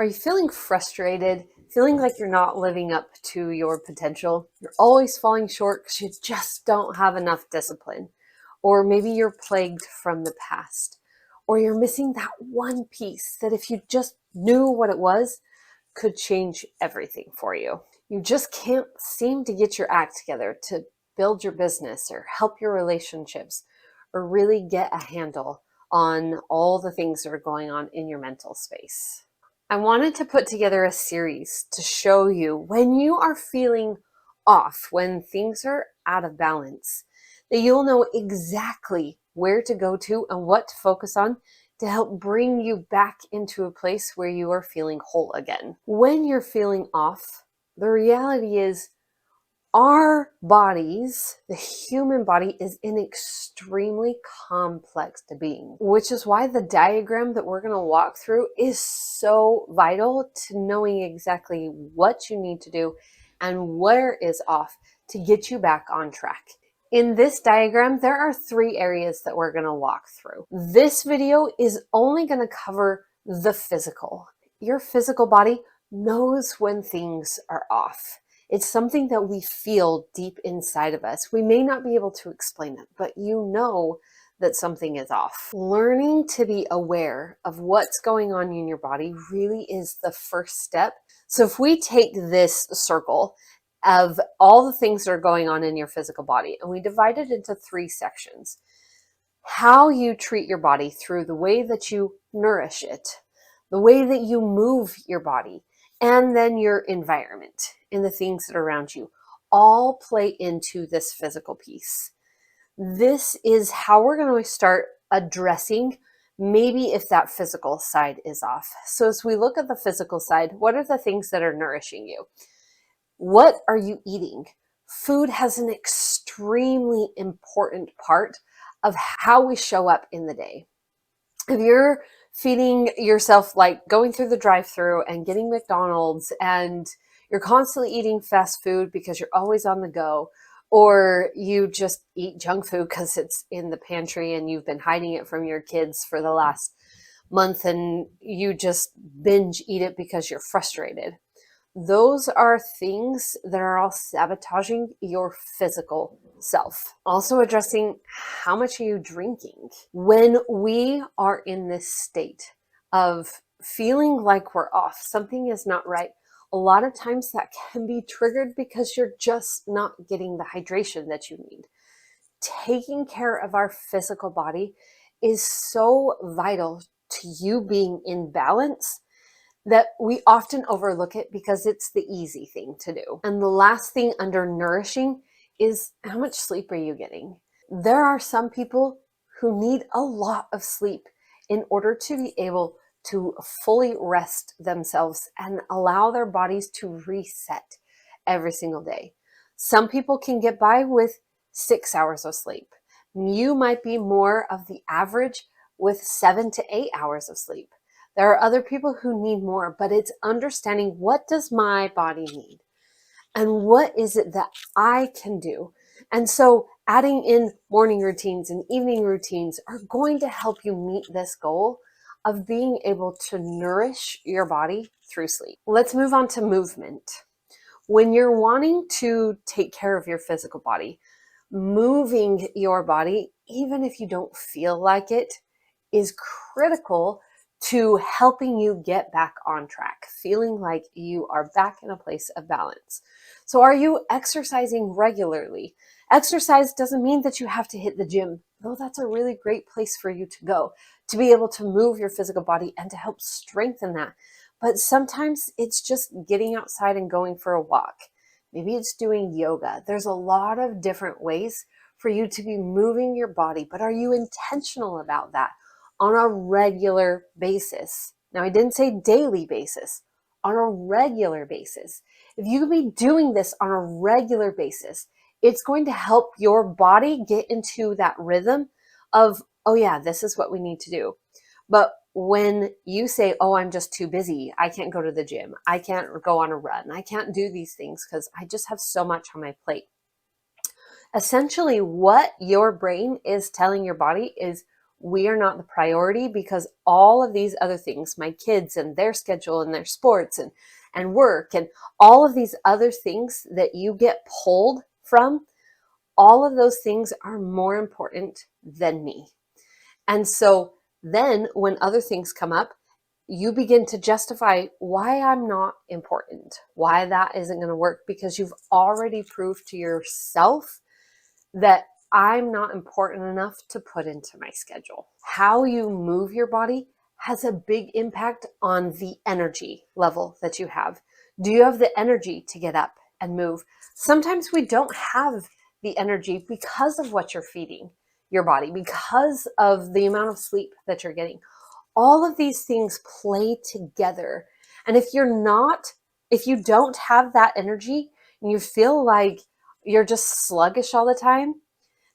Are you feeling frustrated, feeling like you're not living up to your potential? You're always falling short because you just don't have enough discipline. Or maybe you're plagued from the past. Or you're missing that one piece that if you just knew what it was, could change everything for you. You just can't seem to get your act together to build your business or help your relationships or really get a handle on all the things that are going on in your mental space. I wanted to put together a series to show you when you are feeling off, when things are out of balance, that you'll know exactly where to go to and what to focus on to help bring you back into a place where you are feeling whole again. When you're feeling off, the reality is our bodies, the human body, is an extremely complex being, which is why the diagram that we're going to walk through is so vital to knowing exactly what you need to do and where is off to get you back on track. In this diagram, there are 3 areas that we're going to walk through. This video is only going to cover the physical. Your physical body knows when things are off. It's something that we feel deep inside of us. We may not be able to explain it, but you know that something is off. Learning to be aware of what's going on in your body really is the first step. So if we take this circle of all the things that are going on in your physical body and we divide it into 3 sections, how you treat your body through the way that you nourish it, the way that you move your body, and then your environment and the things that are around you all play into this physical piece. This is how we're going to start addressing maybe if that physical side is off. So as we look at the physical side, what are the things that are nourishing you? What are you eating? Food has an extremely important part of how we show up in the day. If you're feeding yourself, like going through the drive-thru and getting McDonald's, and you're constantly eating fast food because you're always on the go, or you just eat junk food because it's in the pantry and you've been hiding it from your kids for the last month and you just binge eat it because you're frustrated. Those are things that are all sabotaging your physical self. Also addressing how much are you drinking. When we are in this state of feeling like we're off, something is not right, a lot of times that can be triggered because you're just not getting the hydration that you need. Taking care of our physical body is so vital to you being in balance that we often overlook it because it's the easy thing to do. And the last thing under nourishing is how much sleep are you getting? There are some people who need a lot of sleep in order to be able to fully rest themselves and allow their bodies to reset every single day. Some people can get by with 6 hours of sleep. You might be more of the average with 7 to 8 hours of sleep. There are other people who need more, but it's understanding what does my body need and what is it that I can do. And so adding in morning routines and evening routines are going to help you meet this goal of being able to nourish your body through sleep. Let's move on to movement. When you're wanting to take care of your physical body, moving your body, even if you don't feel like it, is critical to helping you get back on track, feeling like you are back in a place of balance. So are you exercising regularly? Exercise doesn't mean that you have to hit the gym, though that's a really great place for you to go, to be able to move your physical body and to help strengthen that. But sometimes it's just getting outside and going for a walk. Maybe it's doing yoga. There's a lot of different ways for you to be moving your body, but are you intentional about that on a regular basis? Now, I didn't say daily basis, on a regular basis. If you can be doing this on a regular basis, it's going to help your body get into that rhythm of, oh yeah, this is what we need to do. But when you say, oh, I'm just too busy, I can't go to the gym, I can't go on a run, I can't do these things because I just have so much on my plate. Essentially, what your brain is telling your body is, we are not the priority because all of these other things, my kids and their schedule and their sports and work and all of these other things that you get pulled from, all of those things are more important than me. And so then when other things come up, you begin to justify why I'm not important, why that isn't going to work, because you've already proved to yourself that I'm not important enough to put into my schedule. How you move your body has a big impact on the energy level that you have. Do you have the energy to get up and move? Sometimes we don't have the energy because of what you're feeding your body, because of the amount of sleep that you're getting. All of these things play together. And if you don't have that energy and you feel like you're just sluggish all the time,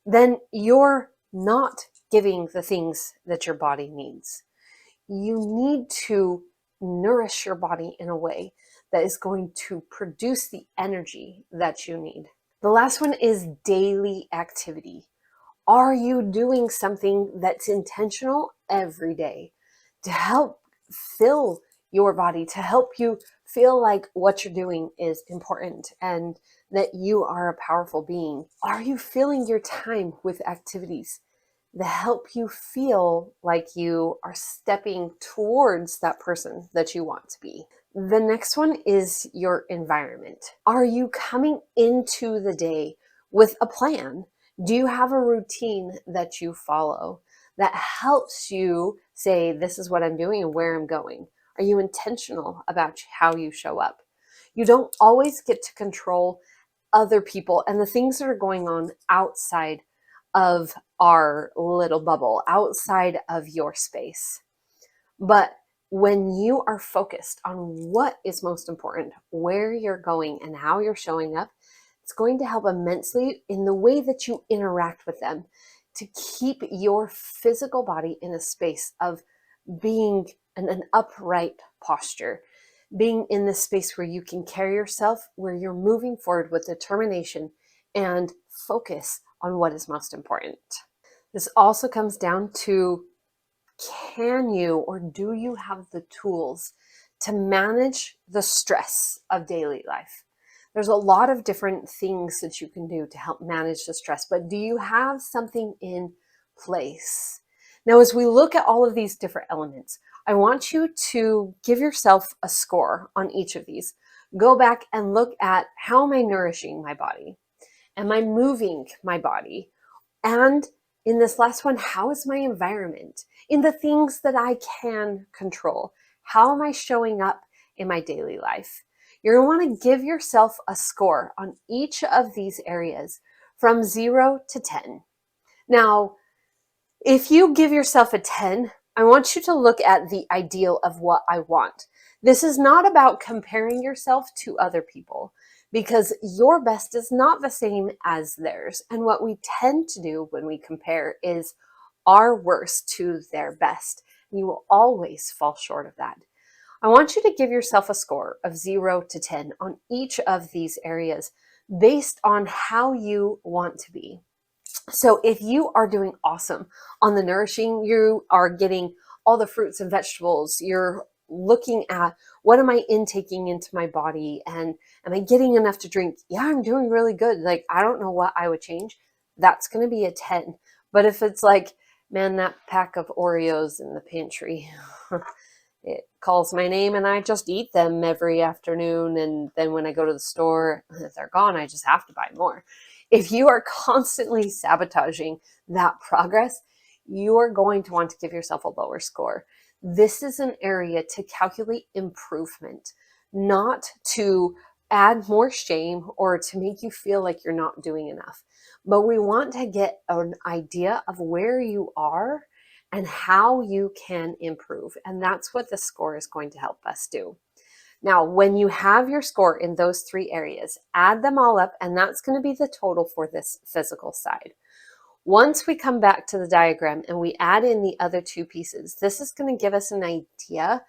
then you're not giving the things that your body needs. You need to nourish your body in a way that is going to produce the energy that you need. The last one is daily activity. Are you doing something that's intentional every day to help fill your body, to help you feel like what you're doing is important and that you are a powerful being? Are you filling your time with activities that help you feel like you are stepping towards that person that you want to be? The next one is your environment. Are you coming into the day with a plan? Do you have a routine that you follow that helps you say, this is what I'm doing and where I'm going? Are you intentional about how you show up? You don't always get to control other people and the things that are going on outside of our little bubble, outside of your space. But when you are focused on what is most important, where you're going and how you're showing up, it's going to help immensely in the way that you interact with them to keep your physical body in a space of being an upright posture, being in this space where you can carry yourself, where you're moving forward with determination and focus on what is most important. This also comes down to, can you or do you have the tools to manage the stress of daily life? There's a lot of different things that you can do to help manage the stress, but do you have something in place? Now, as we look at all of these different elements, I want you to give yourself a score on each of these. Go back and look at, how am I nourishing my body? Am I moving my body? And in this last one, how is my environment? In the things that I can control, how am I showing up in my daily life? You're going to want to give yourself a score on each of these areas from 0 to 10. Now, if you give yourself a 10, I want you to look at the ideal of what I want. This is not about comparing yourself to other people, because your best is not the same as theirs. And what we tend to do when we compare is our worst to their best. And you will always fall short of that. I want you to give yourself a score of 0 to 10 on each of these areas based on how you want to be. So if you are doing awesome on the nourishing, you are getting all the fruits and vegetables, you're looking at, what am I intaking into my body and am I getting enough to drink? Yeah, I'm doing really good. Like, I don't know what I would change. That's going to be a 10. But if it's like, man, that pack of Oreos in the pantry, it calls my name and I just eat them every afternoon. And then when I go to the store, if they're gone, I just have to buy more. If you are constantly sabotaging that progress, you are going to want to give yourself a lower score. This is an area to calculate improvement, not to add more shame or to make you feel like you're not doing enough. But we want to get an idea of where you are and how you can improve. And that's what the score is going to help us do. Now, when you have your score in those 3 areas, add them all up, and that's going to be the total for this physical side. Once we come back to the diagram and we add in the other 2 pieces, this is going to give us an idea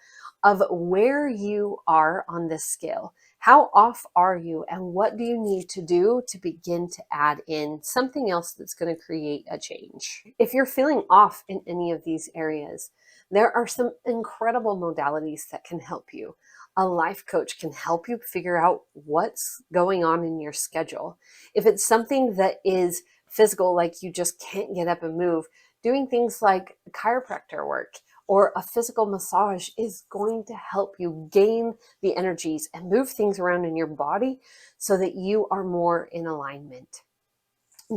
of where you are on this scale. How off are you, and what do you need to do to begin to add in something else that's going to create a change? If you're feeling off in any of these areas, there are some incredible modalities that can help you. A life coach can help you figure out what's going on in your schedule. If it's something that is physical, like you just can't get up and move, doing things like chiropractor work or a physical massage is going to help you gain the energies and move things around in your body so that you are more in alignment.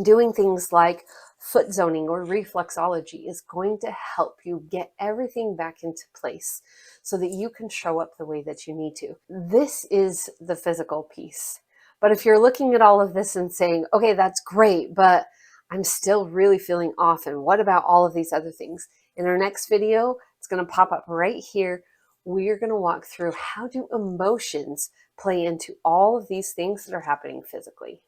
Doing things like foot zoning or reflexology is going to help you get everything back into place so that you can show up the way that you need to. This is the physical piece. But if you're looking at all of this and saying, okay, that's great, but I'm still really feeling off, and what about all of these other things? In our next video, it's going to pop up right here. We're going to walk through how do emotions play into all of these things that are happening physically.